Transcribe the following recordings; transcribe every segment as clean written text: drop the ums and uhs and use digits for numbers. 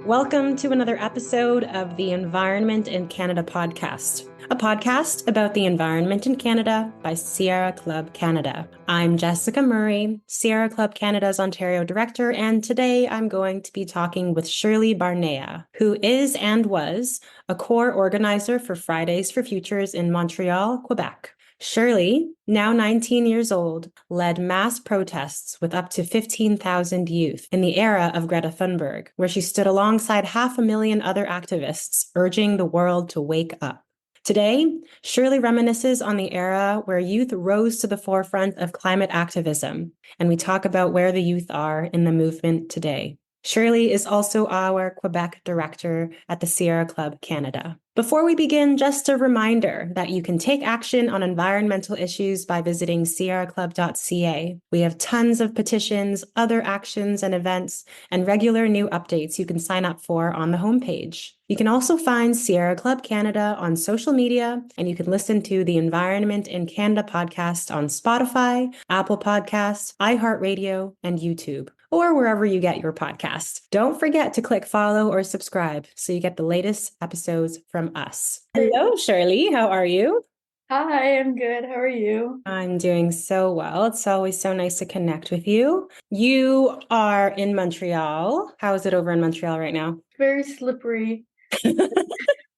Welcome to another episode of the Environment in Canada podcast, a podcast about the environment in Canada by Sierra Club Canada. I'm Jessica Murray, Sierra Club Canada's Ontario Director, and today I'm going to be talking with Shirley Barnea, who is and was a core organizer for Fridays for Futures in Montreal, Quebec. Shirley, now 19 years old, led mass protests with up to 15,000 youth in the era of Greta Thunberg, where she stood alongside 500,000 other activists, urging the world to wake up. Today, Shirley reminisces on the era where youth rose to the forefront of climate activism, and we talk about where the youth are in the movement today. Shirley is also our Quebec director at the Sierra Club Canada. Before we begin, just a reminder that you can take action on environmental issues by visiting sierraclub.ca. We have tons of petitions, other actions and events, and regular new updates you can sign up for on the homepage. You can also find Sierra Club Canada on social media, and you can listen to the Environment in Canada podcast on Spotify, Apple Podcasts, iHeartRadio, and YouTube, or wherever you get your podcasts. Don't forget to click follow or subscribe so you get the latest episodes from us. Hello, Shirley. How are you? Hi, I'm good. How are you? I'm doing so well. It's always so nice to connect with you. You are in Montreal. How is it over in Montreal right now? Very slippery.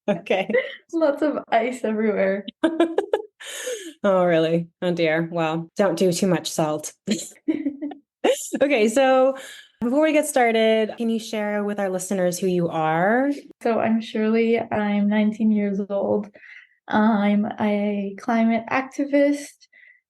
Okay. Lots of ice everywhere. Oh, really? Oh, dear. Well, don't do too much salt. Okay, so before we get started, can you share with our listeners who you are? So I'm Shirley. I'm 19 years old. I'm a climate activist,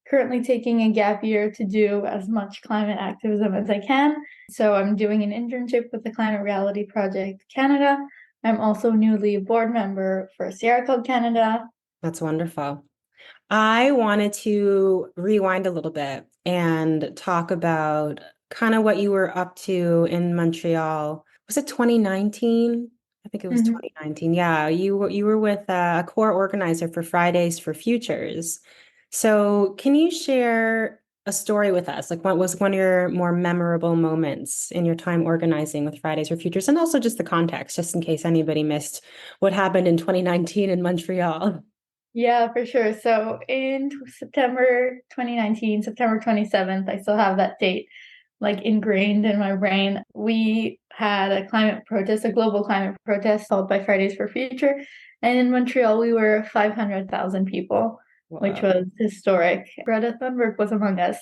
currently taking a gap year to do as much climate activism as I can. So I'm doing an internship with the Climate Reality Project Canada. I'm also newly a board member for Sierra Club Canada. That's wonderful. I wanted to rewind a little bit and talk about kind of what you were up to in Montreal. Was it 2019? I think it was 2019. Yeah, you were with a core organizer for Fridays for Futures. So can you share a story with us? Like, what was one of your more memorable moments in your time organizing with Fridays for Futures, and also just the context, just in case anybody missed what happened in 2019 in Montreal? Yeah, for sure. So in September 2019, September 27th, I still have that date like ingrained in my brain. We had a climate protest, a global climate protest called by Fridays for Future. And in Montreal, we were 500,000 people, which Wow. was historic. Greta Thunberg was among us.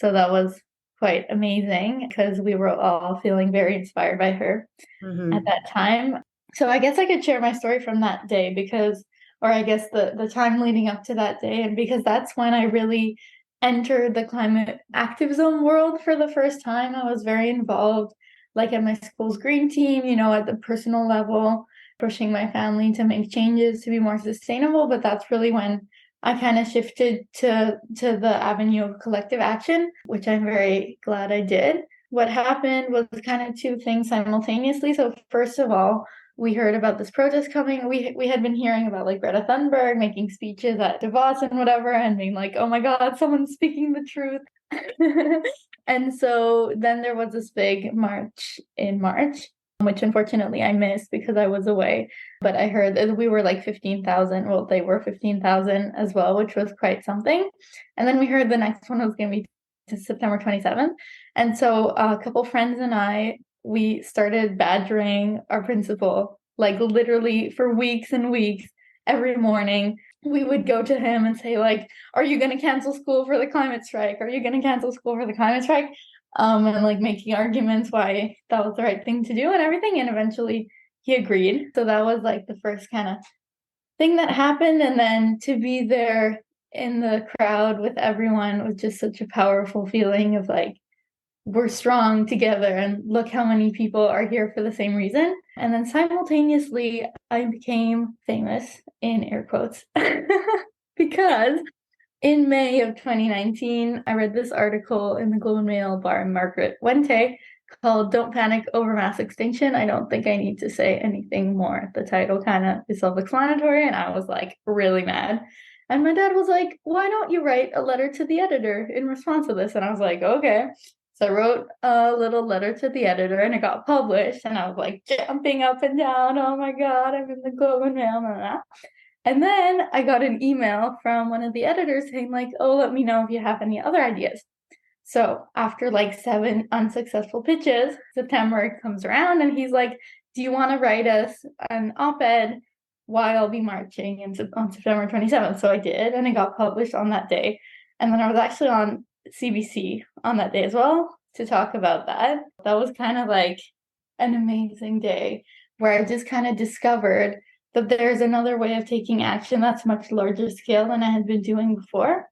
So that was quite amazing because we were all feeling very inspired by her at that time. So I guess I could share my story from that day because or I guess the time leading up to that day. And because that's when I really entered the climate activism world for the first time. I was very involved, like at my school's green team, at the personal level, pushing my family to make changes to be more sustainable. But that's really when I kind of shifted to the avenue of collective action, which I'm very glad I did. What happened was kind of two things simultaneously. So first of all, we heard about this protest coming. We had been hearing about like Greta Thunberg making speeches at Davos and whatever, and being like, oh my God, someone's speaking the truth. And so then there was this big march in March, which unfortunately I missed because I was away. But I heard that we were like 15,000. Well, they were 15,000 as well, which was quite something. And then we heard the next one was going to be to September 27th. And so a couple friends and I, we started badgering our principal, like literally for weeks and weeks. Every morning, we would go to him and say, like, are you going to cancel school for the climate strike? Are you going to cancel school for the climate strike? And like making arguments why that was the right thing to do and everything. And eventually he agreed. So that was like the first kind of thing that happened. And then to be there in the crowd with everyone was just such a powerful feeling of like, we're strong together and look how many people are here for the same reason. And then simultaneously, I became famous in air quotes because in May of 2019, I read this article in the Globe and Mail by Margaret Wente called Don't Panic Over Mass Extinction. I don't think I need to say anything more. The title kind of is self-explanatory, and I was like really mad. And my dad was like, why don't you write a letter to the editor in response to this? And I was like, okay. So I wrote a little letter to the editor and it got published, and I was like jumping up and down. Oh my God, I'm in the Globe and Mail. Blah, blah, blah. And then I got an email from one of the editors saying like, oh, let me know if you have any other ideas. So after like 7 unsuccessful pitches, September comes around and he's like, do you want to write us an op-ed why I'll be marching on September 27th? So I did, and it got published on that day. And then I was actually on CBC on that day as well to talk about that. That was kind of like an amazing day where I just kind of discovered that there's another way of taking action that's much larger scale than I had been doing before.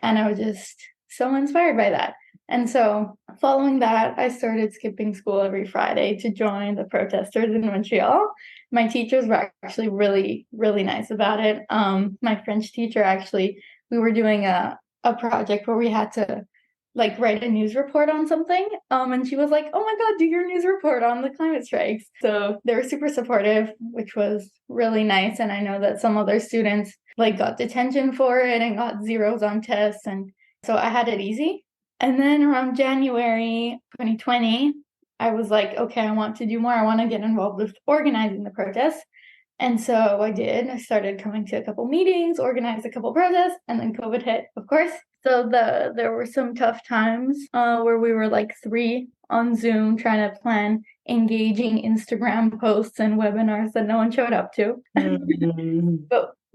And I was just so inspired by that. And so following that, I started skipping school every Friday to join the protesters in Montreal. My teachers were actually really, really nice about it. My French teacher, actually, we were doing a project where we had to like write a news report on something. And she was like, oh my God, do your news report on the climate strikes. So they were super supportive, which was really nice. And I know that some other students like got detention for it and got zeros on tests. And so I had it easy. And then around January 2020, I was like, okay, I want to do more. I want to get involved with organizing the protests. And so I did. I started coming to a couple meetings, organized a couple protests, and then COVID hit, of course. So there were some tough times where we were like 3 on Zoom trying to plan engaging Instagram posts and webinars that no one showed up to. Mm-hmm.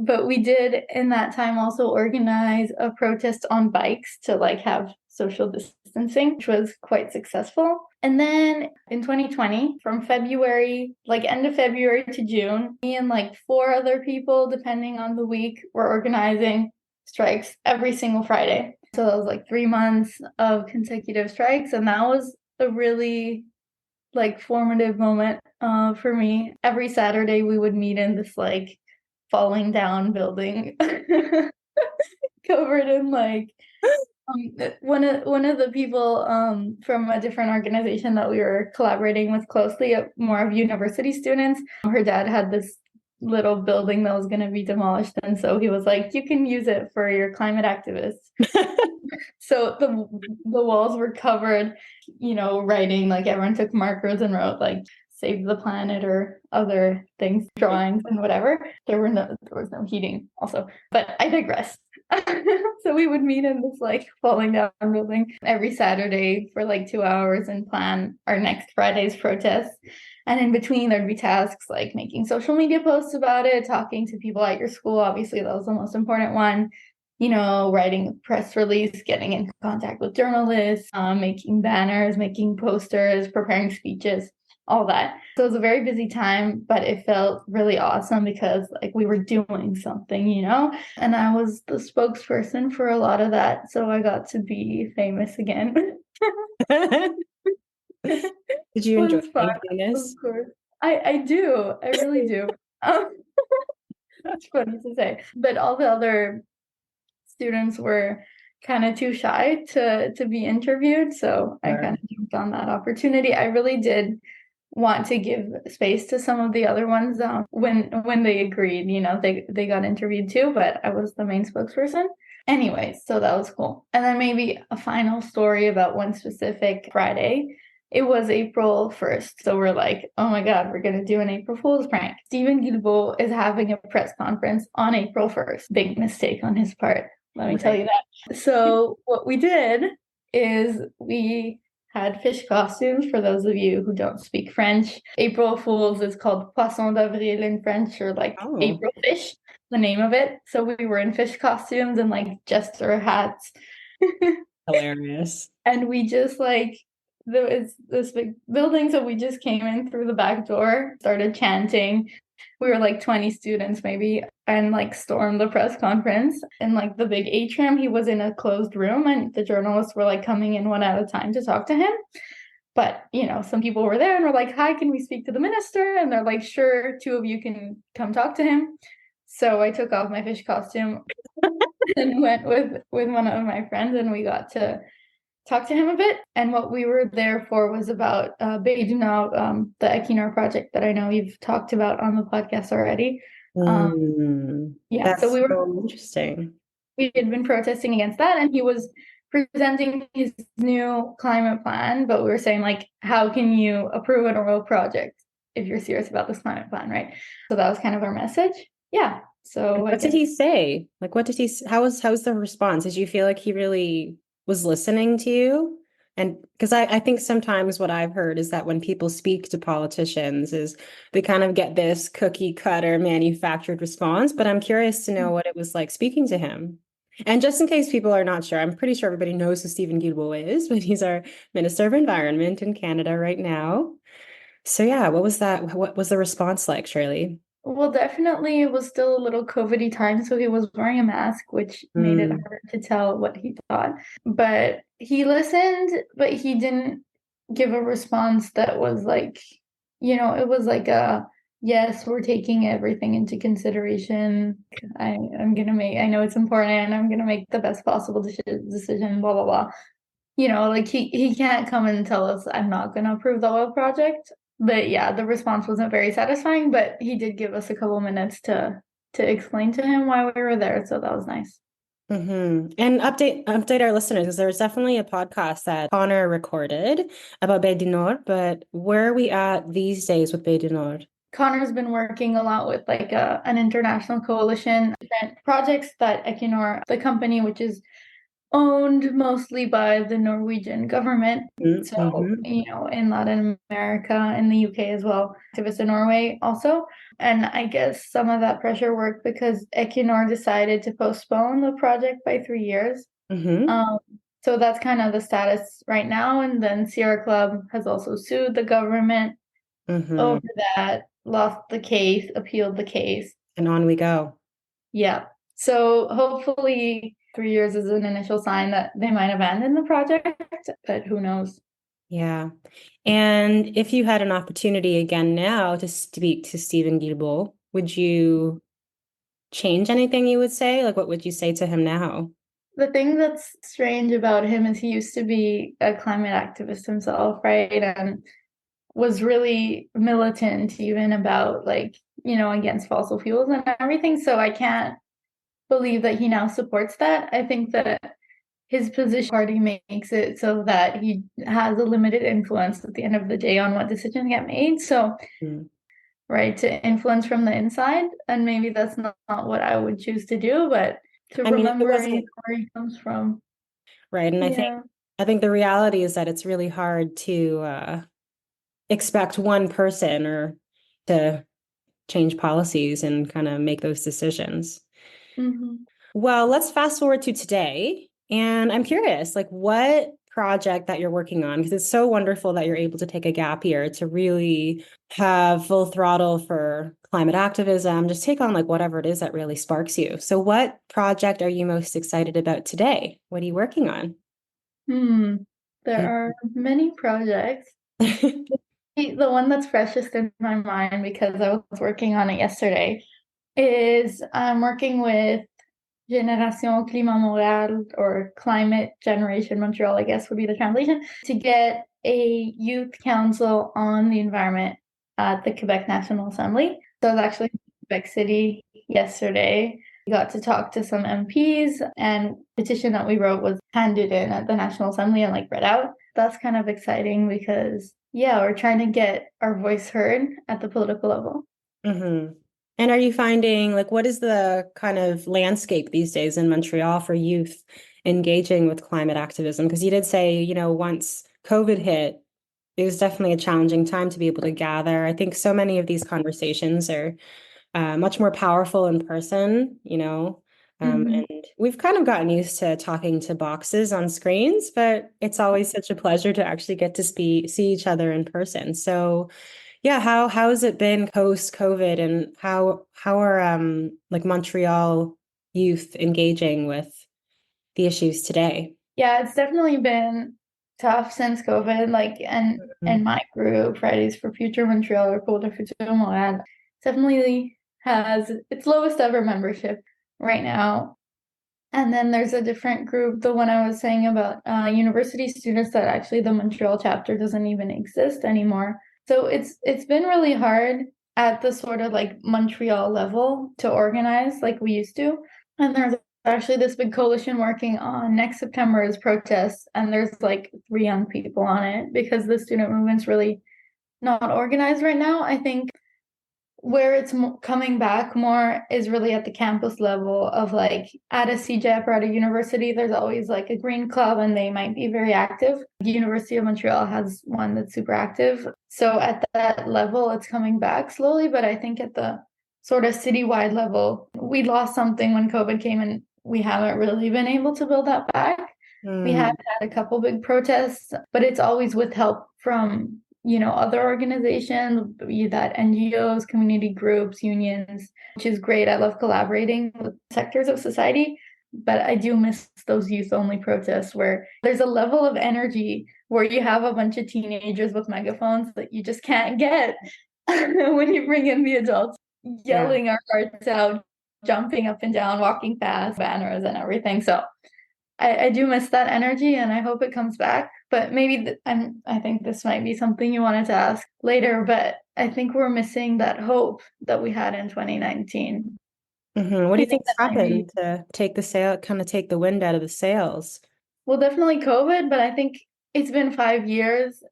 But we did in that time also organize a protest on bikes to like have social distancing, which was quite successful. And then in 2020, from February, like end of February to June, me and like 4 other people, depending on the week, were organizing strikes every single Friday. So that was like 3 months of consecutive strikes. And that was a really like formative moment for me. Every Saturday we would meet in this like falling down building covered in like one of the people from a different organization that we were collaborating with closely, more of university students, her dad had this little building that was going to be demolished, and so he was like, you can use it for your climate activists. So the walls were covered, writing, like everyone took markers and wrote like save the planet or other things, drawings and whatever. There was no heating also, but I digress. So we would meet in this like falling down building every Saturday for like 2 hours and plan our next Friday's protest. And in between there'd be tasks like making social media posts about it, talking to people at your school. Obviously that was the most important one. Writing a press release, getting in contact with journalists, making banners, making posters, preparing speeches, all that. So it was a very busy time, but it felt really awesome because like we were doing something, and I was the spokesperson for a lot of that. So I got to be famous again. Did you enjoy being famous? Of course. I do. I really do. That's funny to say. But all the other students were kind of too shy to be interviewed. So I kind of jumped on that opportunity. I really did want to give space to some of the other ones when they agreed, they got interviewed too, but I was the main spokesperson. Anyways, so that was cool. And then maybe a final story about one specific Friday. It was April 1st. So we're like, oh my God, we're going to do an April Fool's prank. Stephen Guilbeault is having a press conference on April 1st. Big mistake on his part. Let me tell you that. So what we did is we had fish costumes. For those of you who don't speak French, April Fools is called Poisson d'avril in French, or like April fish, the name of it. So we were in fish costumes and like jester hats. Hilarious. And we just like, there was this big building, so we just came in through the back door, started chanting. We were like 20 students maybe, and like stormed the press conference in like the big atrium. He was in a closed room and the journalists were like coming in one at a time to talk to him. But, some people were there and were like, hi, can we speak to the minister? And they're like, sure, 2 of you can come talk to him. So I took off my fish costume and went with one of my friends, and we got to talk to him a bit. And what we were there for was about Baie du Nord, the Equinor project that I know you've talked about on the podcast already. Yeah, so we were so interesting. We had been protesting against that, and he was presenting his new climate plan, but we were saying, like, how can you approve an oil project if you're serious about this climate plan, right? So that was kind of our message. Yeah. So What did he say? Like, what did he, how's the response? Did you feel like he really was listening to you? And because I think sometimes what I've heard is that when people speak to politicians is they kind of get this cookie cutter manufactured response, but I'm curious to know what it was like speaking to him. And just in case people are not sure, I'm pretty sure everybody knows who Stephen Guilbeault is, but he's our Minister of Environment in Canada right now. So yeah, what was that? What was the response like, Shirley? Well, definitely it was still a little COVID-y time, so he was wearing a mask, which made it Mm, hard to tell what he thought. But he listened, but he didn't give a response that was like, it was like a yes, we're taking everything into consideration. I know it's important. I'm gonna make the best possible decision, blah blah blah. Like he can't come and tell us I'm not gonna approve the oil project. But yeah, the response wasn't very satisfying, but he did give us a couple minutes to explain to him why we were there, so that was nice. And update our listeners because there was definitely a podcast that Connor recorded about Baie du Nord, but where are we at these days with Baie du Nord? Connor's been working a lot with like an international coalition, different projects that Equinor, the company, which is owned mostly by the Norwegian government. So, Mm-hmm. in Latin America, in the UK as well, activists in Norway also. And I guess some of that pressure worked because Equinor decided to postpone the project by 3 years. Mm-hmm. Um, so that's kind of the status right now. And then Sierra Club has also sued the government Mm-hmm. over that, lost the case, appealed the case. And on we go. Yeah. So hopefully 3 years is an initial sign that they might abandon the project, but who knows? Yeah. And if you had an opportunity again now to speak to Stephen Guilbeault, would you change anything you would say? Like, what would you say to him now? The thing that's strange about him is he used to be a climate activist himself, right? And was really militant even about like, against fossil fuels and everything. So I can't believe that he now supports that. I think that his position party makes it so that he has a limited influence at the end of the day on what decisions get made. So, Mm. right, to influence from the inside, and maybe that's not what I would choose to do, but to I mean, if it remember wasn't where he comes from. right, and Yeah. I think the reality is that it's really hard to expect one person or to change policies and kind of make those decisions. Hmm. Well, let's fast forward to today. And I'm curious, like what project that you're working on, because it's so wonderful that you're able to take a gap year to really have full throttle for climate activism, just take on like whatever it is that really sparks you. So what project are you most excited about today? What are you working on? Hmm. There are many projects. The one that's freshest in my mind because I was working on it yesterday is I'm working with Génération Climat Montréal, or Climate Generation Montreal, I guess would be the translation, to get a youth council on the environment at the Quebec National Assembly. So I was actually in Quebec City yesterday. We got to talk to some MPs, and the petition that we wrote was handed in at the National Assembly and like read out. That's kind of exciting because, yeah, we're trying to get our voice heard at the political level. Mm-hmm. And are you finding like what is the kind of landscape these days in Montreal for youth engaging with climate activism? Because you did say, once COVID hit, it was definitely a challenging time to be able to gather. I think so many of these conversations are much more powerful in person, Mm-hmm. and we've kind of gotten used to talking to boxes on screens, but it's always such a pleasure to actually get to see each other in person. So yeah, how has it been post COVID and how are like Montreal youth engaging with the issues today? Yeah, it's definitely been tough since COVID. Like, and Mhm. my group, Fridays for Future Montreal or Pour le Futur Montréal, definitely has its lowest ever membership right now. And then there's a different group, the one I was saying about university students, that actually the Montreal chapter doesn't even exist anymore. So it's been really hard at the sort of like Montreal level to organize like we used to. And there's actually this big coalition working on next September's protests, and there's like 3 young people on it because the student movement's really not organized right now. I think where it's coming back more is really at the campus level of like at a CJEP or at a university, there's always like a green club and they might be very active. The University of Montreal has one that's super active. So at that level, it's coming back slowly. But I think at the sort of citywide level, we lost something when COVID came and we haven't really been able to build that back. We have had a couple big protests, but it's always with help from other organizations, be that NGOs, community groups, unions, which is great. I love collaborating with sectors of society, but I do miss those youth-only protests where there's a level of energy where you have a bunch of teenagers with megaphones that you just can't get when you bring in the adults yelling our hearts out, jumping up and down, walking past banners and everything. So I do miss that energy and I hope it comes back. But maybe I think this might be something you wanted to ask later, but I think we're missing that hope that we had in 2019. What do you think's that happened to take the wind out of the sails? Well, definitely COVID, but I think it's been 5 years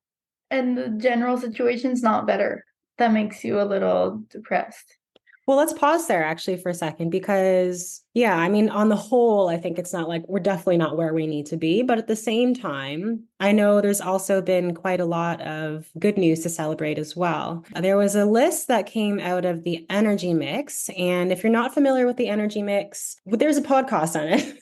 and the general situation's not better. That makes you a little depressed. Well, let's pause there actually for a second because, yeah, I mean, on the whole, I think it's not like we're definitely not where we need to be. But at the same time, I know there's also been quite a lot of good news to celebrate as well. There was a list that came out of the energy mix. And if you're not familiar with the energy mix, there's a podcast on it.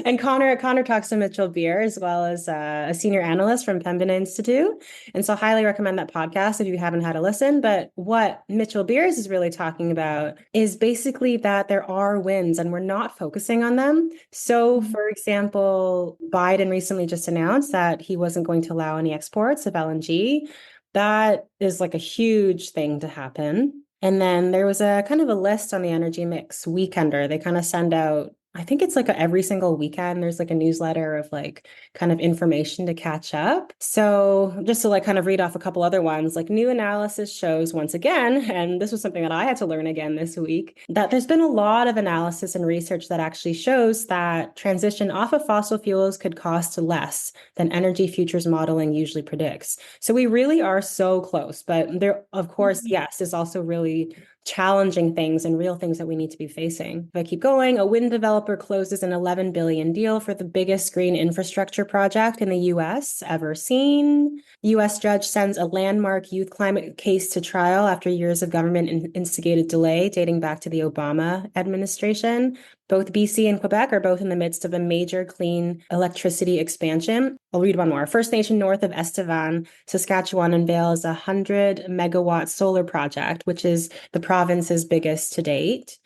And Connor talks to Mitchell Beer as well as a senior analyst from Pembina Institute. And so I highly recommend that podcast if you haven't had a listen. But what Mitchell Beers is really talking about is basically that there are wins and we're not focusing on them. So, for example, Biden recently just announced that he wasn't going to allow any exports of LNG. That is like a huge thing to happen. And then there was a kind of a list on the energy mix weekender. They kind of send out, I think it's like every single weekend, there's like a newsletter of like kind of information to catch up. So just to like kind of read off a couple other ones, like new analysis shows once again, and this was something that I had to learn again this week, that there's been a lot of analysis and research that actually shows that transition off of fossil fuels could cost less than energy futures modeling usually predicts. So we really are so close, but there, of course, yes, is also really challenging things and real things that we need to be facing. If I keep going, a wind developer closes an $11 billion deal for the biggest green infrastructure project in the US ever seen. US judge sends a landmark youth climate case to trial after years of government instigated delay dating back to the Obama administration. Both BC and Quebec are both in the midst of a major clean electricity expansion. I'll read one more. First Nation north of Estevan, Saskatchewan unveils a 100-megawatt solar project, which is the province's biggest to date.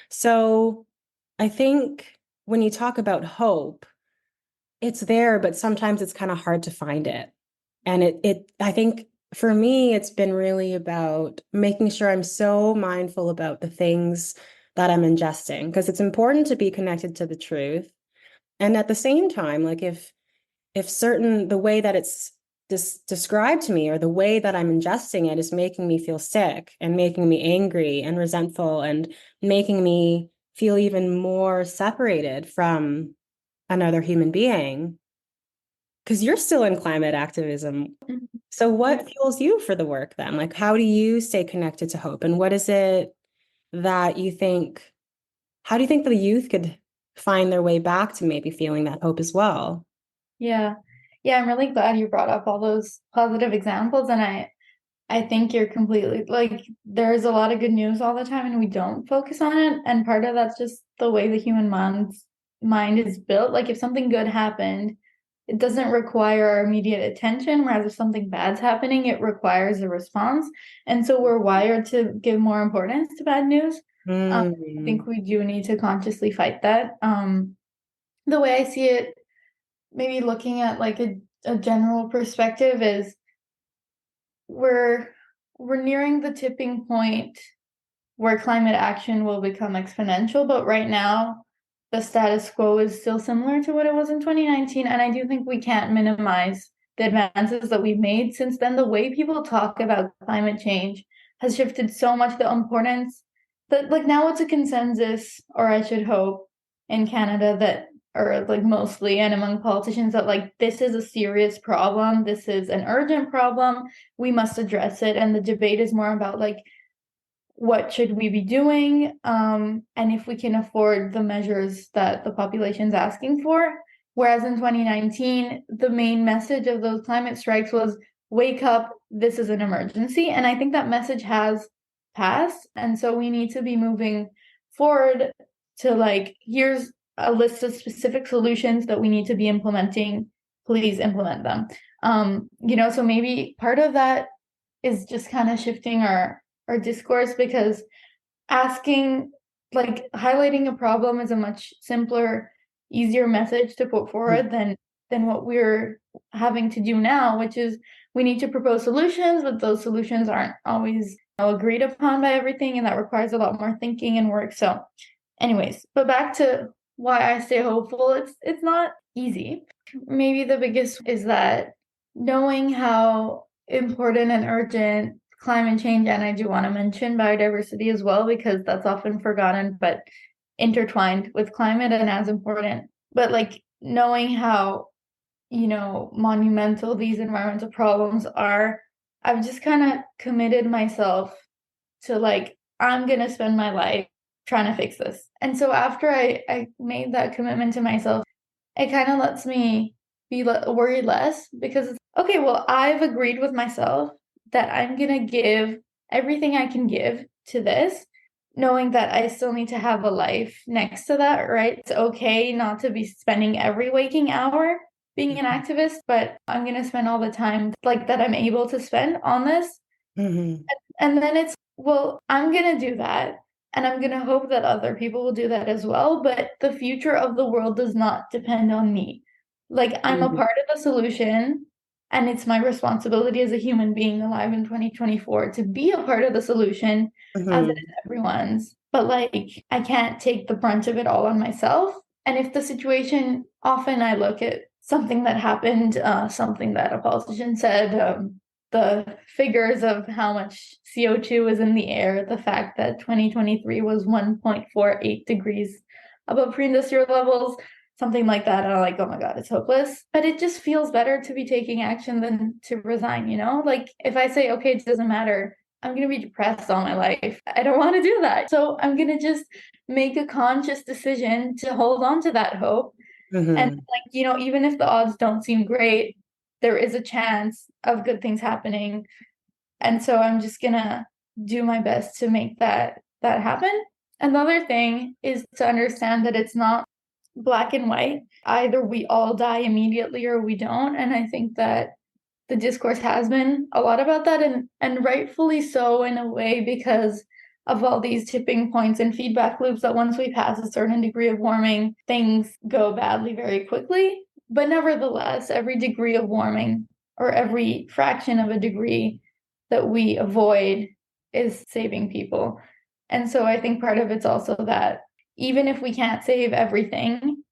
So I think when you talk about hope, it's there, but sometimes it's kind of hard to find it. And I think for me, it's been really about making sure I'm so mindful about the things that I'm ingesting, because it's important to be connected to the truth. And at the same time, like if the way that it's described to me or the way that I'm ingesting it is making me feel sick and making me angry and resentful and making me feel even more separated from another human being, because you're still in climate activism. So what fuels you for the work then? Like, how do you stay connected to hope? And what is it that you think, how do you think the youth could find their way back to maybe feeling that hope as well? Yeah. Yeah, I'm really glad you brought up all those positive examples. And I think you're completely like, there's a lot of good news all the time and we don't focus on it. And part of that's just the way the human mind is built. Like if something good happened, it doesn't require our immediate attention, whereas if something bad's happening, it requires a response. And so we're wired to give more importance to bad news. I think we do need to consciously fight that. The way I see it, maybe looking at like a general perspective, is we're nearing the tipping point where climate action will become exponential, but right now the status quo is still similar to what it was in 2019. And I do think we can't minimize the advances that we've made since then. The way people talk about climate change has shifted so much, the importance that like now it's a consensus, or I should hope, in Canada that are like mostly and among politicians that like this is a serious problem, this is an urgent problem, we must address it. And the debate is more about like what should we be doing, and if we can afford the measures that the population's asking for. Whereas in 2019, the main message of those climate strikes was wake up, this is an emergency. And I think that message has passed. And so we need to be moving forward to like, here's a list of specific solutions that we need to be implementing. Please implement them. So maybe part of that is just kind of shifting our discourse, because asking, like highlighting a problem is a much simpler, easier message to put forward than what we're having to do now, which is we need to propose solutions, but those solutions aren't always agreed upon by everything, and that requires a lot more thinking and work. So anyways, but back to why I stay hopeful, it's not easy. Maybe the biggest is that knowing how important and urgent climate change, and I do want to mention biodiversity as well, because that's often forgotten but intertwined with climate and as important. But like knowing how, monumental these environmental problems are, I've just kind of committed myself to like, I'm going to spend my life trying to fix this. And so after I made that commitment to myself, it kind of lets me be worried less, because it's okay, well, I've agreed with myself that I'm going to give everything I can give to this, knowing that I still need to have a life next to that, right? It's okay not to be spending every waking hour being an activist, but I'm going to spend all the time like that I'm able to spend on this. And then it's, well, I'm going to do that. And I'm going to hope that other people will do that as well. But the future of the world does not depend on me. Like, I'm a part of the solution. And it's my responsibility as a human being alive in 2024 to be a part of the solution, as it is everyone's. But like, I can't take the brunt of it all on myself. And if the situation, often I look at something that happened, something that a politician said, the figures of how much CO2 is in the air, the fact that 2023 was 1.48 degrees above pre-industrial levels, something like that. And I'm like, oh my God, it's hopeless. But it just feels better to be taking action than to resign, Like if I say, okay, it doesn't matter, I'm going to be depressed all my life. I don't want to do that. So I'm going to just make a conscious decision to hold on to that hope. And like, even if the odds don't seem great, there is a chance of good things happening. And so I'm just gonna do my best to make that happen. And the other thing is to understand that it's not black and white. Either we all die immediately or we don't. And I think that the discourse has been a lot about that, and rightfully so in a way, because of all these tipping points and feedback loops that once we pass a certain degree of warming, things go badly very quickly. But nevertheless, every degree of warming or every fraction of a degree that we avoid is saving people. And so I think part of it's also that even if we can't save everything,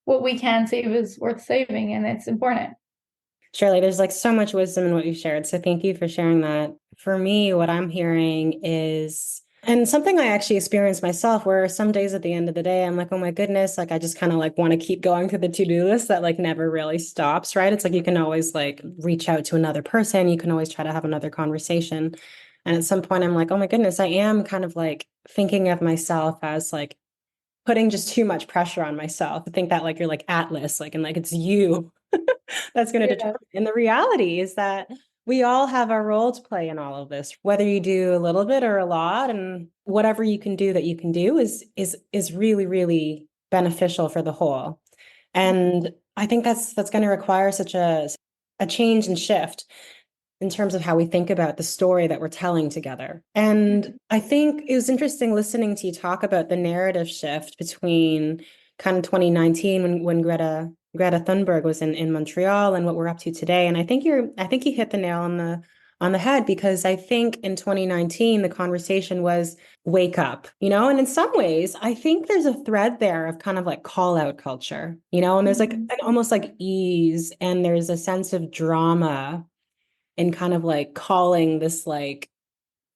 what we can save is worth saving, and it's important. Shirley, there's like so much wisdom in what you shared. So thank you for sharing that. For me, what I'm hearing is, and something I actually experienced myself, where some days at the end of the day, I'm like, oh my goodness, like I just kind of like want to keep going through the to-do list that like never really stops, right? It's like you can always like reach out to another person. You can always try to have another conversation. And at some point, I'm like, oh my goodness, I am kind of like thinking of myself as like putting just too much pressure on myself. I think that like you're like Atlas, like, and like it's you that's going to determine. And the reality is that we all have our role to play in all of this, whether you do a little bit or a lot, and whatever you can do that you can do is really, really beneficial for the whole. And I think that's going to require such a change and shift in terms of how we think about the story that we're telling together. And I think it was interesting listening to you talk about the narrative shift between kind of 2019 when Greta Thunberg was in Montreal and what we're up to today. And I think you hit the nail on the head, because I think in 2019 the conversation was wake up, and in some ways I think there's a thread there of kind of like call out culture, and there's like an almost like ease, and there's a sense of drama and kind of like calling this like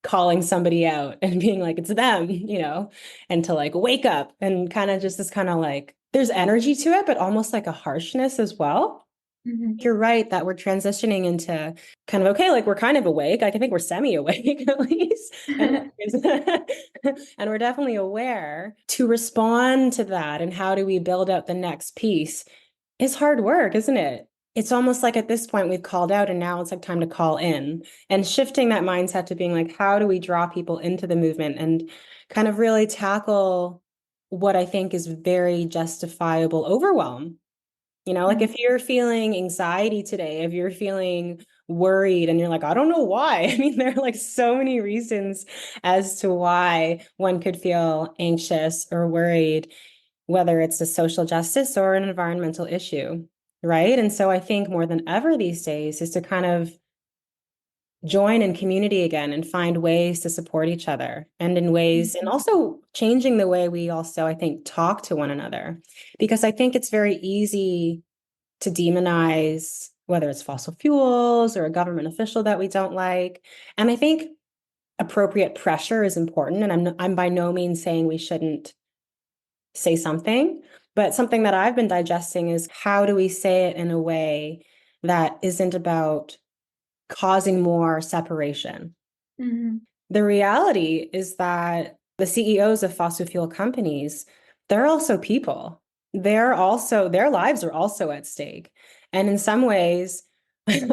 calling somebody out and being like, it's them, and to like wake up and kind of just this kind of like, there's energy to it, but almost like a harshness as well. You're right that we're transitioning into kind of, okay, like we're kind of awake. Like I think we're semi-awake at least. And, and we're definitely aware to respond to that. And how do we build out the next piece is hard work, isn't it? It's almost like at this point we've called out and now it's like time to call in, and shifting that mindset to being like, how do we draw people into the movement and kind of really tackle what I think is very justifiable overwhelm. Like if you're feeling anxiety today, if you're feeling worried and you're like, I don't know why. I mean, there are like so many reasons as to why one could feel anxious or worried, whether it's a social justice or an environmental issue, right? And so I think more than ever these days is to kind of join in community again and find ways to support each other, and in ways, and also changing the way we also, I think, talk to one another, because I think it's very easy to demonize whether it's fossil fuels or a government official that we don't like. And I think appropriate pressure is important. And I'm by no means saying we shouldn't say something, but something that I've been digesting is how do we say it in a way that isn't about causing more separation? The reality is that the CEOs of fossil fuel companies, they're also people. Their lives are also at stake. And in some ways,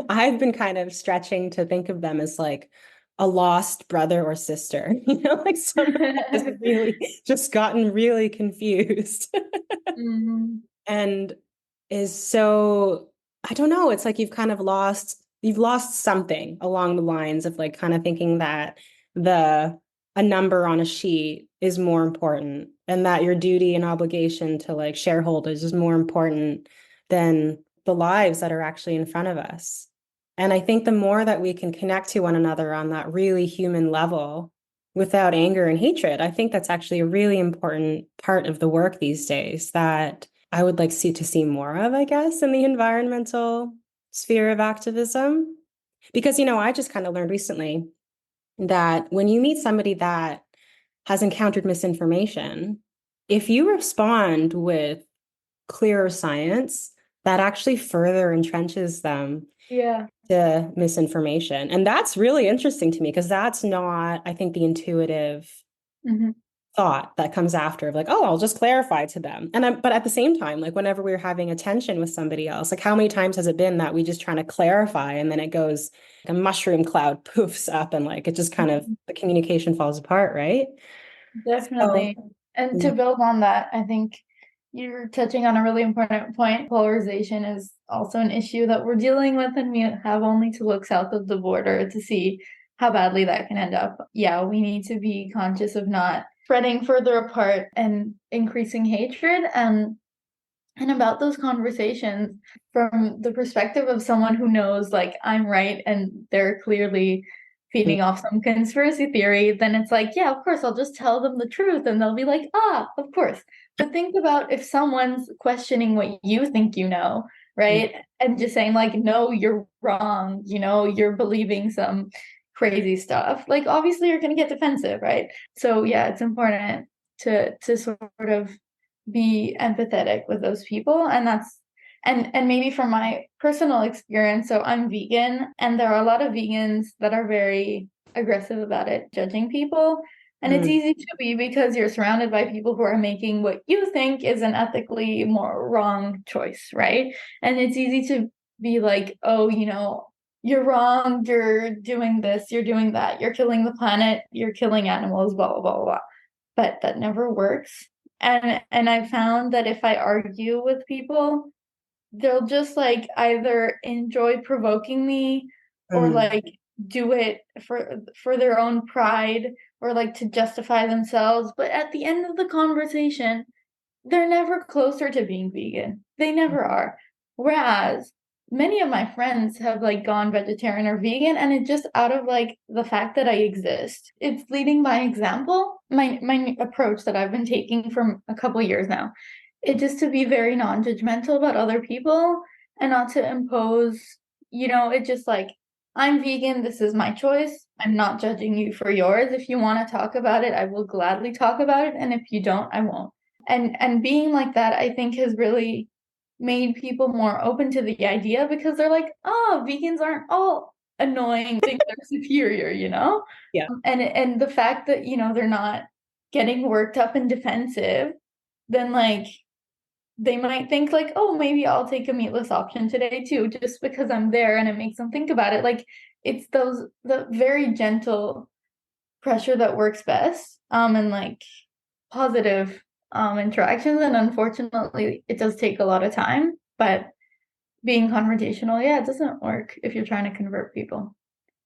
I've been kind of stretching to think of them as like a lost brother or sister, like someone has really just gotten really confused. And is so, I don't know, it's like you've lost something along the lines of like kind of thinking that a number on a sheet is more important, and that your duty and obligation to like shareholders is more important than the lives that are actually in front of us. And I think the more that we can connect to one another on that really human level without anger and hatred, I think that's actually a really important part of the work these days that I would like to see more of, I guess, in the environmental sphere of activism. Because, I just kind of learned recently that when you meet somebody that has encountered misinformation, if you respond with clearer science, that actually further entrenches them to misinformation. And that's really interesting to me because that's not, I think, the intuitive thought that comes after of like, oh, I'll just clarify to them. But at the same time, like whenever we're having a tension with somebody else, like how many times has it been that we just trying to clarify and then it goes, like a mushroom cloud poofs up and like it just kind of, the communication falls apart, right? Definitely. And to build on that, I think you're touching on a really important point. Polarization is also an issue that we're dealing with, and we have only to look south of the border to see how badly that can end up. Yeah, we need to be conscious of not spreading further apart and increasing hatred. And about those conversations from the perspective of someone who knows, like, I'm right and they're clearly feeding off some conspiracy theory, then it's like, yeah, of course, I'll just tell them the truth and they'll be like, ah, of course. But think about if someone's questioning what you think you know, right? And just saying like, no, you're wrong, you're believing some crazy stuff. Like, obviously you're going to get defensive, right? So yeah, it's important to sort of be empathetic with those people. And that's and maybe from my personal experience, so I'm vegan, and there are a lot of vegans that are very aggressive about it, judging people. And it's easy to be because you're surrounded by people who are making what you think is an ethically more wrong choice, right? And it's easy to be like, oh, you're wrong, you're doing this, you're doing that, you're killing the planet, you're killing animals, blah, blah, blah, blah. But that never works. And I found that if I argue with people, they'll just like either enjoy provoking me or like do it for their own pride or like to justify themselves. But at the end of the conversation, they're never closer to being vegan. They never are. Whereas many of my friends have like gone vegetarian or vegan, and it's just out of like the fact that I exist. It's leading by example. My approach that I've been taking for a couple years now. It just to be very non-judgmental about other people and not to impose, it just like I'm vegan. This is my choice. I'm not judging you for yours. If you want to talk about it, I will gladly talk about it. And if you don't, I won't. And being like that, I think has really made people more open to the idea because they're like, oh, vegans aren't all annoying, think they're superior, you know? Yeah. And the fact that, you know, they're not getting worked up and defensive, then like they might think like, oh, maybe I'll take a meatless option today too, just because I'm there, and it makes them think about it. Like it's the very gentle pressure that works best, and like positive interactions. And unfortunately, it does take a lot of time, but being confrontational, yeah, it doesn't work if you're trying to convert people.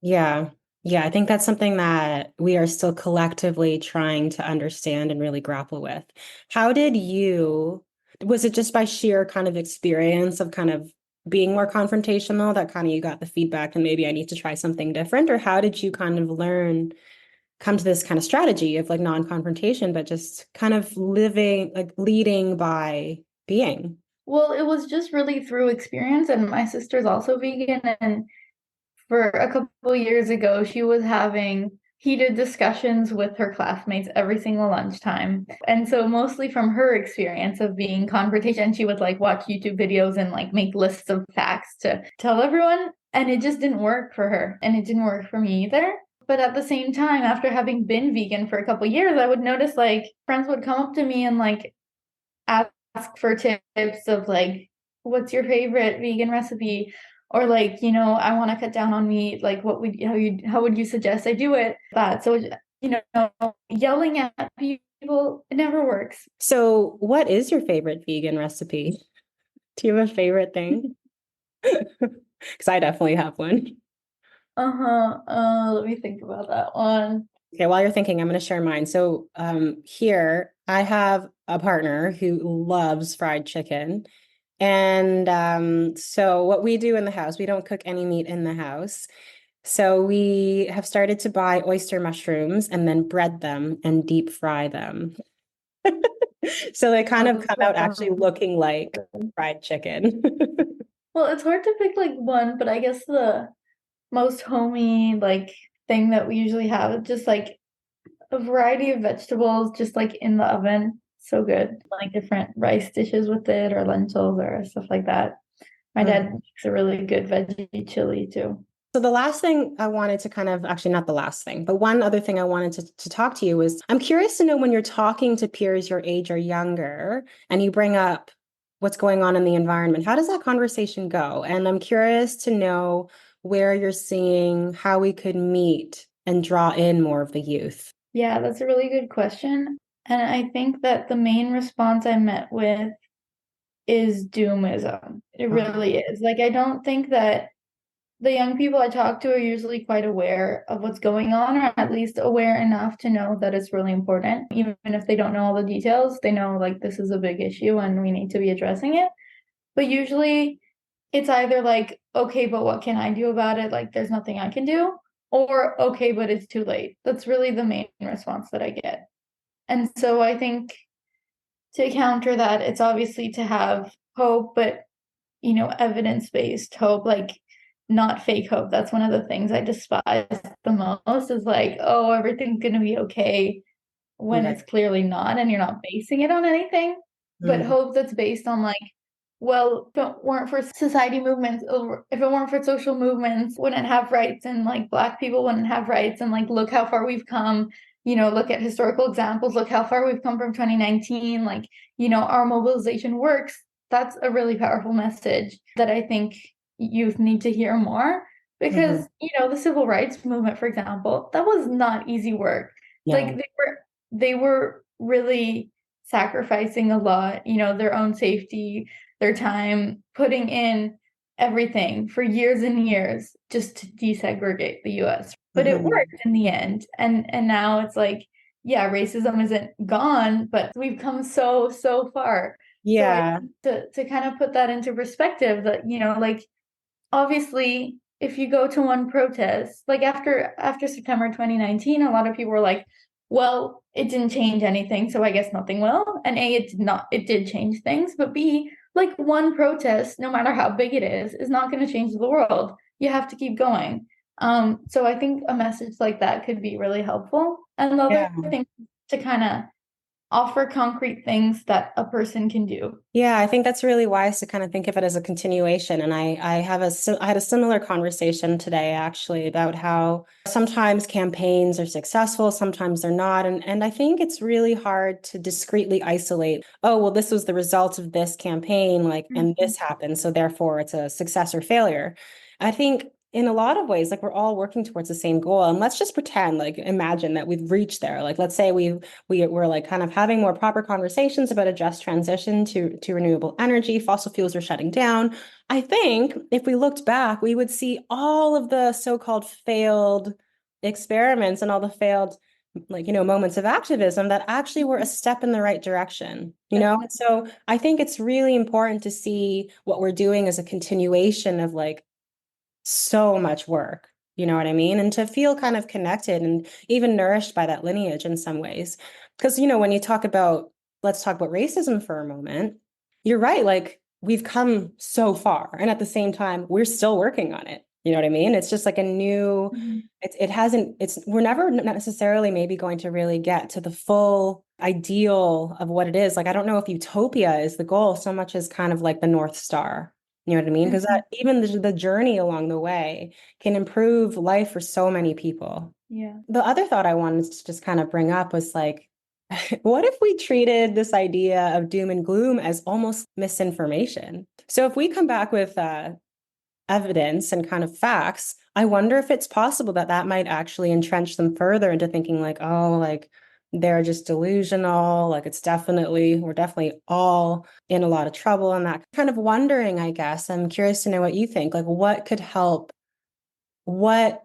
Yeah. Yeah, I think that's something that we are still collectively trying to understand and really grapple with. How did you, was it just by sheer kind of experience of kind of being more confrontational that kind of you got the feedback and maybe I need to try something different? Or how did you kind of learn, come to this kind of strategy of like non-confrontation, but just kind of living, like leading by being? Well, it was just really through experience, and my sister's also vegan, and for a couple years ago, she was having heated discussions with her classmates every single lunchtime. And so mostly from her experience of being confrontation, she would like watch YouTube videos and like make lists of facts to tell everyone. And it just didn't work for her. And it didn't work for me either. But at the same time, after having been vegan for a couple years, I would notice like friends would come up to me and like ask for tips of like, what's your favorite vegan recipe? Or like, you know, I want to cut down on meat. Like, what would how would you suggest I do it? That so you know, yelling at people, it never works. So, what is your favorite vegan recipe? Do you have a favorite thing? Because I definitely have one. Uh-huh. Let me think about that one. Okay, while you're thinking, I'm going to share mine. So, here I have a partner who loves fried chicken. And so, what we do in the house, we don't cook any meat in the house. So, we have started to buy oyster mushrooms and then bread them and deep fry them. So, they kind of come out actually looking like fried chicken. Well, it's hard to pick like one, but I guess the most homey like thing that we usually have is just like a variety of vegetables just like in the oven. So good. Like different rice dishes with it or lentils or stuff like that. My dad makes a really good veggie chili too. So the last thing I wanted to kind of, actually not the last thing, but one other thing I wanted to talk to you was, I'm curious to know when you're talking to peers your age or younger, and you bring up what's going on in the environment, how does that conversation go? And I'm curious to know where you're seeing how we could meet and draw in more of the youth. Yeah, that's a really good question. And I think that the main response I met with is doomism. It really is. Like, I don't think that the young people I talk to are usually quite aware of what's going on, or at least aware enough to know that it's really important. Even if they don't know all the details, they know like this is a big issue and we need to be addressing it. But usually it's either like, okay, but what can I do about it? Like, there's nothing I can do. Or, okay, but it's too late. That's really the main response that I get. And so I think to counter that, it's obviously to have hope, but, you know, evidence-based hope, like not fake hope. That's one of the things I despise the most is like, oh, everything's going to be okay when Right. it's clearly not and you're not basing it on anything. But Mhm. hope that's based on like, well, if it weren't for society movements, or if it weren't for social movements, wouldn't have rights, and like Black people wouldn't have rights, and like look how far we've come. You know, look at historical examples, look how far we've come from 2019. Like, you know, our mobilization works. That's a really powerful message that I think youth need to hear more because, Mhm. you know, the civil rights movement, for example, that was not easy work. Like No. they were really sacrificing a lot, you know, their own safety, their time, putting in everything for years and years just to desegregate the US. But it Mhm. worked in the end. And now it's like, yeah, racism isn't gone, but we've come so far. So I Yeah. think to kind of put that into perspective that, you know, like obviously if you go to one protest, like after September 2019, a lot of people were like, well, it didn't change anything, so I guess nothing will. And A, it did not, it did change things, but B, like one protest, no matter how big it is not going to change the world. You have to keep going. So I think a message like that could be really helpful. And the other thing to kind of offer concrete things that a person can do. Yeah, I think that's really wise to kind of think of it as a continuation. And I had a similar conversation today actually about how sometimes campaigns are successful, sometimes they're not. And I think it's really hard to discreetly isolate, oh, well, this was the result of this campaign, like, and this happened, so therefore it's a success or failure. I think in a lot of ways, like we're all working towards the same goal. And let's just pretend, like, imagine that we've reached there. Like, let's say we're like kind of having more proper conversations about a just transition to renewable energy. Fossil fuels are shutting down. I think if we looked back, we would see all of the so-called failed experiments and all the failed, like, moments of activism that actually were a step in the right direction, And so I think it's really important to see what we're doing as a continuation of like so much work. You know what I mean? And to feel kind of connected and even nourished by that lineage in some ways. Because, when you talk about, let's talk about racism for a moment, you're right. Like we've come so far. And at the same time, we're still working on it. You know what I mean? It's just like a new, we're never necessarily maybe going to really get to the full ideal of what it is. Like, I don't know if utopia is the goal so much as kind of like the North Star. You know what I mean? Because even the journey along the way can improve life for so many people. Yeah. The other thought I wanted to just kind of bring up was like, what if we treated this idea of doom and gloom as almost misinformation? So if we come back with evidence and kind of facts, I wonder if it's possible that that might actually entrench them further into thinking like, oh, like they're just delusional. Like we're definitely all in a lot of trouble and that kind of wondering, I guess. I'm curious to know what you think. Like what could help? What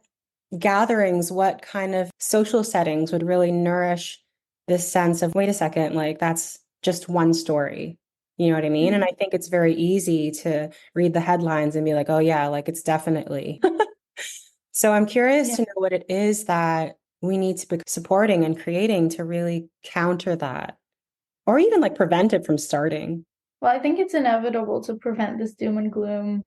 gatherings, what kind of social settings would really nourish this sense of, wait a second, like that's just one story. You know what I mean? And I think it's very easy to read the headlines and be like, oh yeah, like it's definitely. So I'm curious to know what it is that we need to be supporting and creating to really counter that, or even like prevent it from starting. Well, I think it's inevitable to prevent this doom and gloom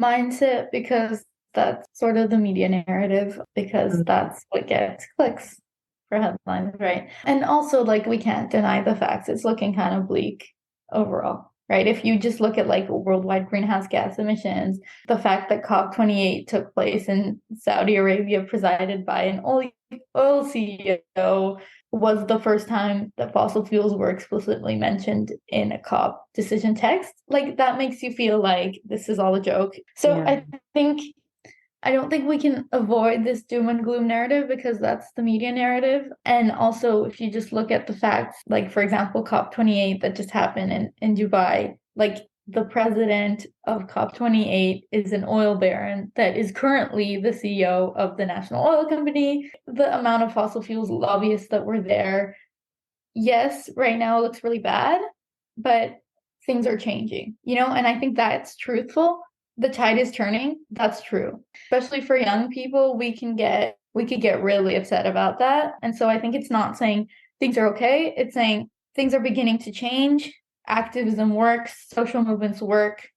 mindset because that's sort of the media narrative, because that's what gets clicks for headlines, right? And also, like, we can't deny the facts. It's looking kind of bleak overall, right? If you just look at like worldwide greenhouse gas emissions, the fact that COP28 took place in Saudi Arabia, presided by an oil CEO, was the first time that fossil fuels were explicitly mentioned in a COP decision text. Like that makes you feel like this is all a joke. So I don't think we can avoid this doom and gloom narrative because that's the media narrative. And also, if you just look at the facts, like for example, COP28 that just happened in Dubai, like the president of COP28 is an oil baron that is currently the CEO of the National Oil Company. The amount of fossil fuels lobbyists that were there, yes, right now it looks really bad, but things are changing, and I think that's truthful. The tide is turning. That's true. Especially for young people, we could get really upset about that. And so I think it's not saying things are okay. It's saying things are beginning to change. Activism works, social movements work.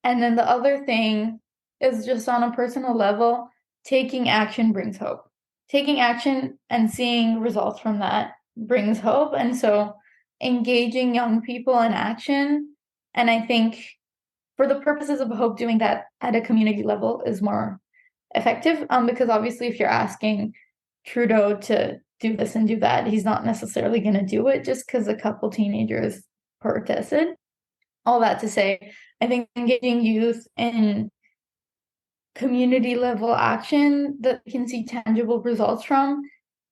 And then the other thing is just on a personal level, taking action brings hope. Taking action and seeing results from that brings hope. And so engaging young people in action, and I think for the purposes of hope, doing that at a community level is more effective. Because obviously if you're asking Trudeau to do this and do that, he's not necessarily going to do it just because a couple teenagers protested. All that to say, I think engaging youth in community level action that we can see tangible results from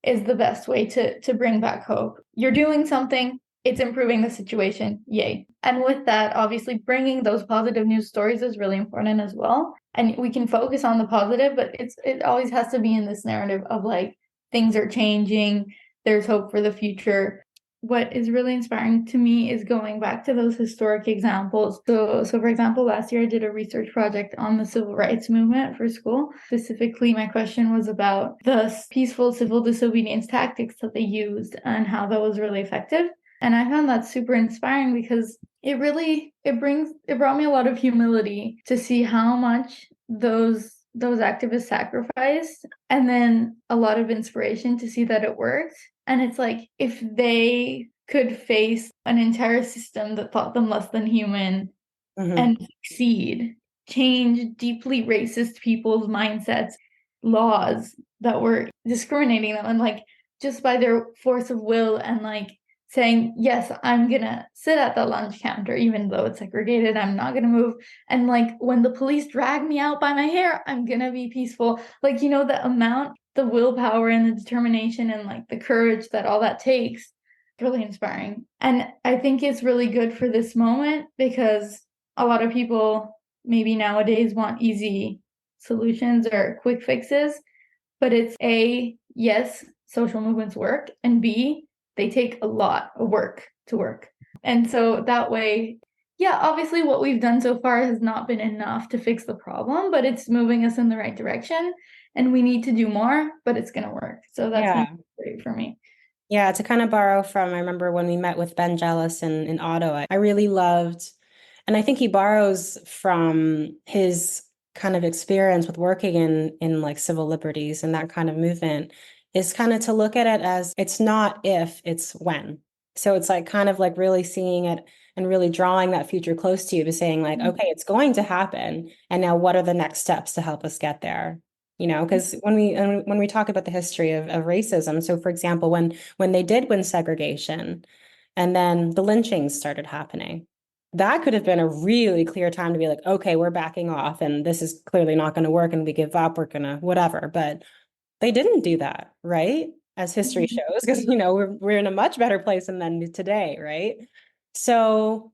is the best way to bring back hope. You're doing something, it's improving the situation, yay. And with that, obviously bringing those positive news stories is really important as well. And we can focus on the positive, but it always has to be in this narrative of like things are changing, there's hope for the future. What is really inspiring to me is going back to those historic examples. So for example, last year I did a research project on the civil rights movement for school. Specifically, my question was about the peaceful civil disobedience tactics that they used and how that was really effective. And I found that super inspiring because it brought me a lot of humility to see how much those those activists sacrificed, and then a lot of inspiration to see that it worked. And it's like, if they could face an entire system that thought them less than human and succeed, change deeply racist people's mindsets, laws that were discriminating them, and like just by their force of will and like saying, yes, I'm gonna sit at the lunch counter even though it's segregated, I'm not gonna move, and like when the police drag me out by my hair, I'm gonna be peaceful. Like, you know, the amount, the willpower and the determination and like the courage that all that takes, really inspiring. And I think it's really good for this moment because a lot of people maybe nowadays want easy solutions or quick fixes, but it's A, yes, social movements work, and B, they take a lot of work to work. And so that way, yeah, obviously what we've done so far has not been enough to fix the problem, but it's moving us in the right direction, and we need to do more, but it's going to work. So that's great for me. Yeah, to kind of borrow from, I remember when we met with Ben Jealous in Ottawa, I really loved, and I think he borrows from his kind of experience with working in like civil liberties and that kind of movement, is kind of to look at it as it's not if, it's when. So it's like kind of like really seeing it and really drawing that future close to you, to saying like, okay, it's going to happen. And now what are the next steps to help us get there? You know, because when we talk about the history of racism, so for example, when they did win segregation and then the lynchings started happening, that could have been a really clear time to be like, okay, we're backing off and this is clearly not going to work and we give up, we're gonna whatever. But they didn't do that, right? As history shows, because you know, we're in a much better place than today, right? So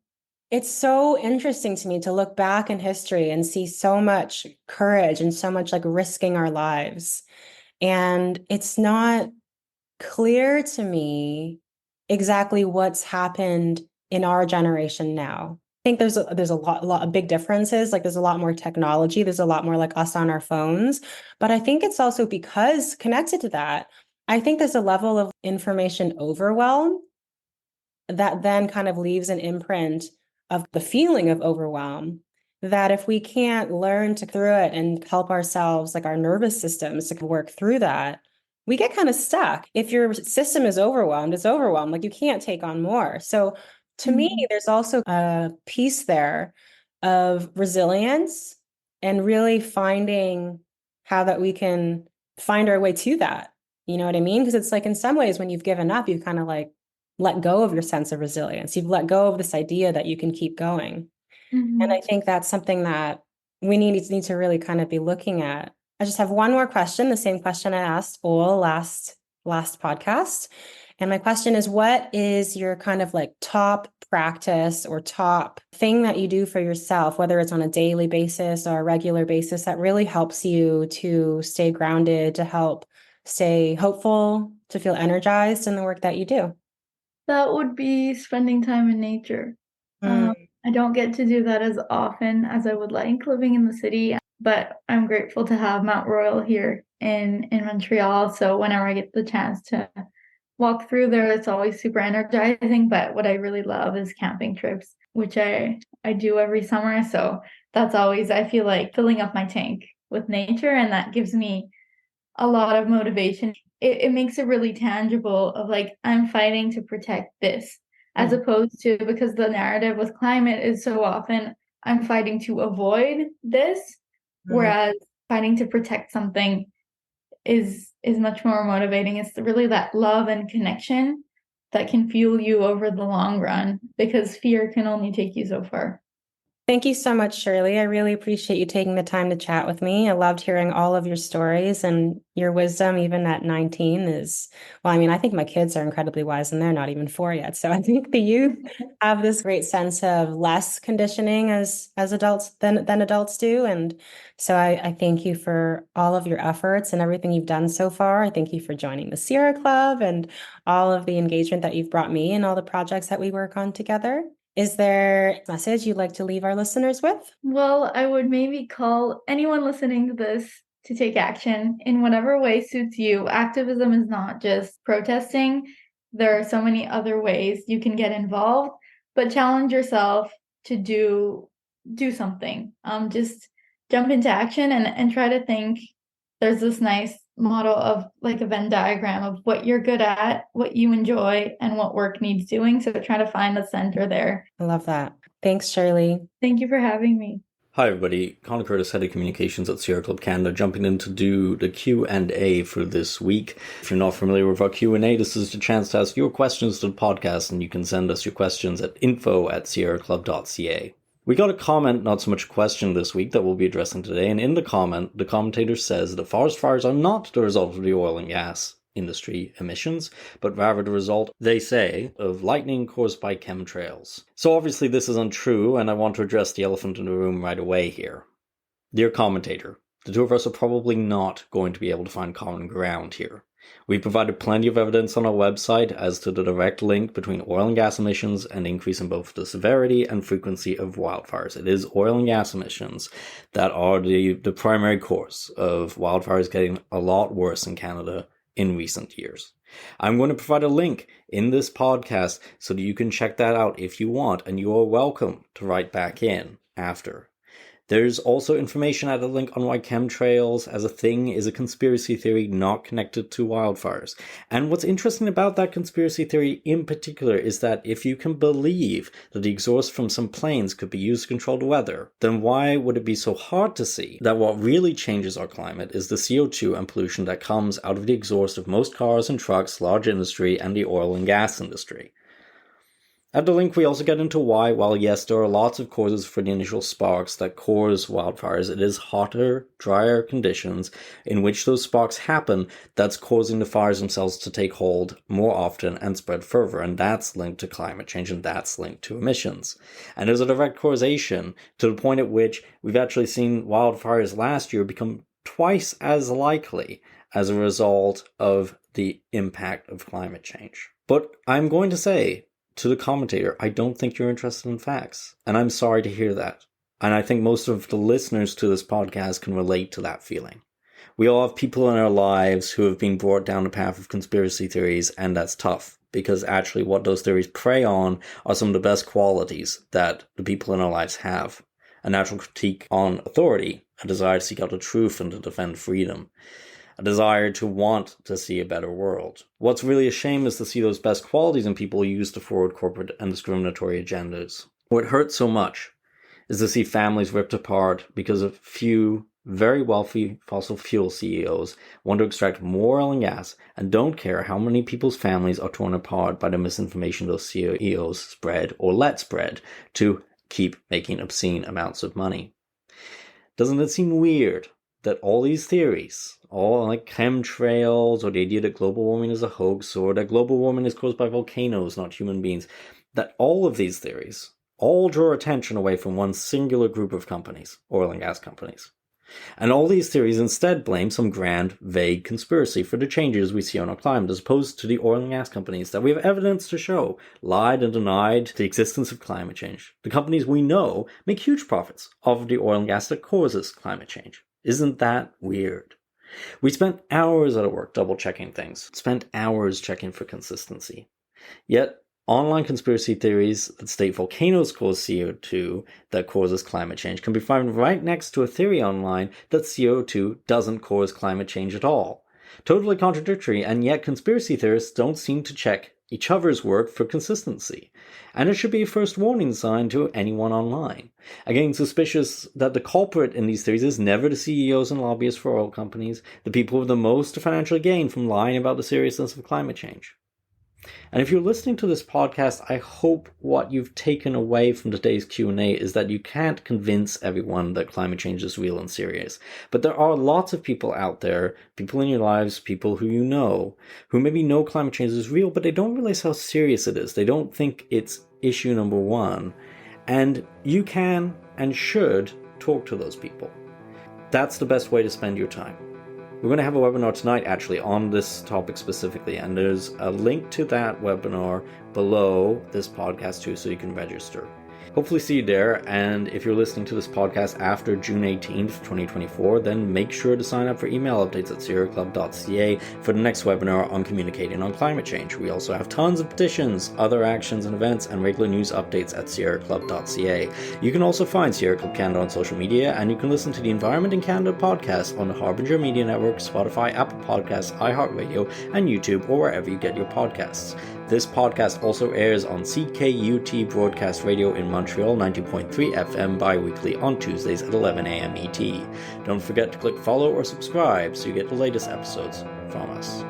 it's so interesting to me to look back in history and see so much courage and so much like risking our lives. And it's not clear to me exactly what's happened in our generation now. I think there's a lot of big differences. Like there's a lot more technology, there's a lot more like us on our phones. But I think it's also because connected to that, I think there's a level of information overwhelm that then kind of leaves an imprint of the feeling of overwhelm, that if we can't learn to through it and help ourselves, like our nervous systems to work through that, we get kind of stuck. If your system is overwhelmed, it's overwhelmed. Like you can't take on more. So to me, there's also a piece there of resilience and really finding how that we can find our way to that. You know what I mean? Because it's like in some ways, when you've given up, you've kind of like let go of your sense of resilience. You've let go of this idea that you can keep going. And I think that's something that we need to really kind of be looking at. I just have one more question, the same question I asked all last podcast. And my question is, what is your kind of like top practice or top thing that you do for yourself, whether it's on a daily basis or a regular basis, that really helps you to stay grounded, to help stay hopeful, to feel energized in the work that you do? That would be spending time in nature. I don't get to do that as often as I would like living in the city, but I'm grateful to have Mount Royal here in Montreal. So whenever I get the chance to walk through there, it's always super energizing. But what I really love is camping trips, which I do every summer. So that's always, I feel like, filling up my tank with nature, and that gives me a lot of motivation. It makes it really tangible of like, I'm fighting to protect this, as opposed to, because the narrative with climate is so often I'm fighting to avoid this, whereas fighting to protect something is much more motivating. It's really that love and connection that can fuel you over the long run, because fear can only take you so far. Thank you so much, Shirley. I really appreciate you taking the time to chat with me. I loved hearing all of your stories, and your wisdom, even at 19, is, well, I mean, I think my kids are incredibly wise and they're not even 4 yet. So I think the youth have this great sense of less conditioning as adults than adults do. And so I thank you for all of your efforts and everything you've done so far. I thank you for joining the Sierra Club and all of the engagement that you've brought me and all the projects that we work on together. Is there a message you'd like to leave our listeners with? Well, I would maybe call anyone listening to this to take action in whatever way suits you. Activism is not just protesting. There are so many other ways you can get involved, but challenge yourself to do something. Just jump into action and try to think. There's this nice model of like a Venn diagram of what you're good at, what you enjoy, and what work needs doing. So try to find the center there. I love that. Thanks, Shirley. Thank you for having me. Hi everybody, Connor Curtis, Head of Communications at Sierra Club Canada, jumping in to do the Q&A for this week. If you're not familiar with our Q&A, this is the chance to ask your questions to the podcast, and you can send us your questions at info@sierraclub.ca. We got a comment, not so much a question this week, that we'll be addressing today, and in the comment, the commentator says that forest fires are not the result of the oil and gas industry emissions, but rather the result, they say, of lightning caused by chemtrails. So obviously this is untrue, and I want to address the elephant in the room right away here. Dear commentator, the two of us are probably not going to be able to find common ground here. We provided plenty of evidence on our website as to the direct link between oil and gas emissions and increase in both the severity and frequency of wildfires. It is oil and gas emissions that are the primary cause of wildfires getting a lot worse in Canada in recent years. I'm going to provide a link in this podcast so that you can check that out if you want, and you are welcome to write back in after. There's also information at a link on why chemtrails as a thing is a conspiracy theory not connected to wildfires. And what's interesting about that conspiracy theory in particular is that if you can believe that the exhaust from some planes could be used to control the weather, then why would it be so hard to see that what really changes our climate is the CO2 and pollution that comes out of the exhaust of most cars and trucks, large industry, and the oil and gas industry? At the link, we also get into why, while yes, there are lots of causes for the initial sparks that cause wildfires, it is hotter, drier conditions in which those sparks happen that's causing the fires themselves to take hold more often and spread further, and that's linked to climate change, and that's linked to emissions. And there's a direct causation to the point at which we've actually seen wildfires last year become twice as likely as a result of the impact of climate change. But I'm going to say, to the commentator, I don't think you're interested in facts. And I'm sorry to hear that. And I think most of the listeners to this podcast can relate to that feeling. We all have people in our lives who have been brought down the path of conspiracy theories, and that's tough. Because actually what those theories prey on are some of the best qualities that the people in our lives have. A natural critique on authority, a desire to seek out the truth and to defend freedom. A desire to want to see a better world. What's really a shame is to see those best qualities in people used to forward corporate and discriminatory agendas. What hurts so much is to see families ripped apart because a few very wealthy fossil fuel CEOs want to extract more oil and gas and don't care how many people's families are torn apart by the misinformation those CEOs spread or let spread to keep making obscene amounts of money. Doesn't it seem weird that all these theories, all like chemtrails, or the idea that global warming is a hoax, or that global warming is caused by volcanoes, not human beings, that all of these theories all draw attention away from one singular group of companies, oil and gas companies. And all these theories instead blame some grand, vague conspiracy for the changes we see on our climate, as opposed to the oil and gas companies that we have evidence to show lied and denied the existence of climate change. The companies we know make huge profits off of the oil and gas that causes climate change. Isn't that weird? We spent hours at work double-checking things, spent hours checking for consistency. Yet, online conspiracy theories that state volcanoes cause CO2 that causes climate change can be found right next to a theory online that CO2 doesn't cause climate change at all. Totally contradictory, and yet conspiracy theorists don't seem to check each other's work for consistency. And it should be a first warning sign to anyone online. Again, suspicious that the culprit in these theories is never the CEOs and lobbyists for oil companies, the people with the most to financially gain from lying about the seriousness of climate change. And if you're listening to this podcast, I hope what you've taken away from today's Q&A is that you can't convince everyone that climate change is real and serious. But there are lots of people out there, people in your lives, people who you know, who maybe know climate change is real, but they don't realize how serious it is. They don't think it's issue number one. And you can and should talk to those people. That's the best way to spend your time. We're going to have a webinar tonight actually on this topic specifically, and there's a link to that webinar below this podcast too, so you can register. Hopefully see you there, and if you're listening to this podcast after June 18th, 2024, then make sure to sign up for email updates at sierraclub.ca for the next webinar on communicating on climate change. We also have tons of petitions, other actions and events, and regular news updates at sierraclub.ca. You can also find Sierra Club Canada on social media, and you can listen to the Environment in Canada podcast on the Harbinger Media Network, Spotify, Apple Podcasts, iHeartRadio, and YouTube, or wherever you get your podcasts. This podcast also airs on CKUT Broadcast Radio in Montreal, 90.3 FM bi-weekly on Tuesdays at 11 a.m. ET. Don't forget to click follow or subscribe so you get the latest episodes from us.